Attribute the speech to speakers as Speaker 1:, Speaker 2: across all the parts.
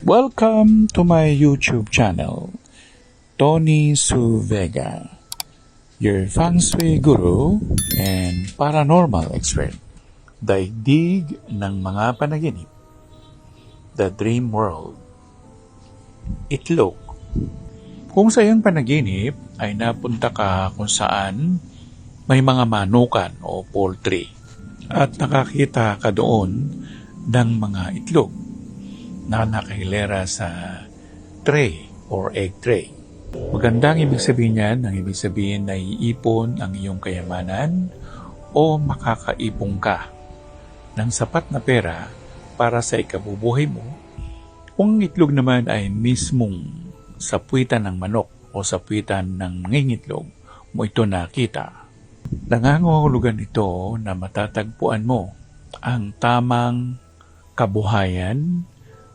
Speaker 1: Welcome to my YouTube channel, Tony Su Vega, your feng shui guru and paranormal expert. Daigdig ng mga panaginip, the dream world. Itlog. Kung sa iyong panaginip ay napunta ka kung saan may mga manukan o poultry at nakakita ka doon ng mga itlog na nakahilera sa tray or egg tray. Magandang ibig sabihin yan, ang ibig sabihin na iipon ang iyong kayamanan o makakaipong ka ng sapat na pera para sa ikabubuhay mo. Kung ang itlog naman ay mismong sapuitan ng manok o sapuitan ng nangingitlog mo ito nakita, nangangahulugan ito na matatagpuan mo ang tamang kabuhayan,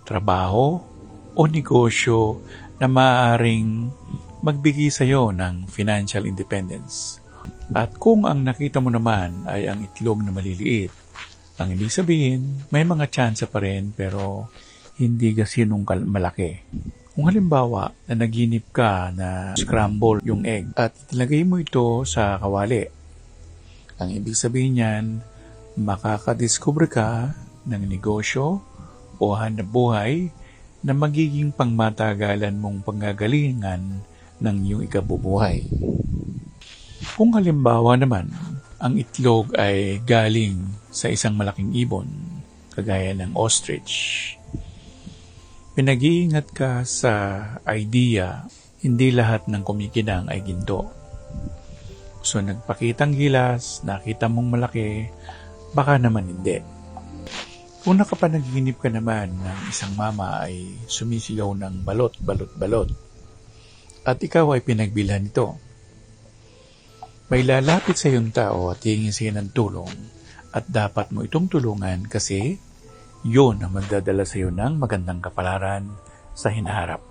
Speaker 1: trabaho o negosyo na maaaring magbigay sa iyo ng financial independence. At kung ang nakita mo naman ay ang itlog na maliliit, ang ibig sabihin may mga tsansa pa rin pero hindi gasinong malaki. Kung halimbawa na naginip ka na scramble yung egg at itinagay mo ito sa kawali, ang ibig sabihin niyan makakadiscover ka ng negosyo o hanapbuhay na magiging pangmatagalan mong panggagalingan ng iyong ikabubuhay. Kung halimbawa naman, ang itlog ay galing sa isang malaking ibon, kagaya ng ostrich, pinag-iingat ka sa idea, hindi lahat ng kumikinang ay ginto. So nagpakitang gilas, nakita mong malaki, baka naman hindi. Kung nakapanaginip ka naman ng isang mama ay sumisigaw ng balot, balot, balot, at ikaw ay pinagbilhan nito, may lalapit sa iyong tao at hingin siya ng tulong at dapat mo itong tulungan kasi yun ang magdadala sa iyo ng magandang kapalaran sa hinaharap.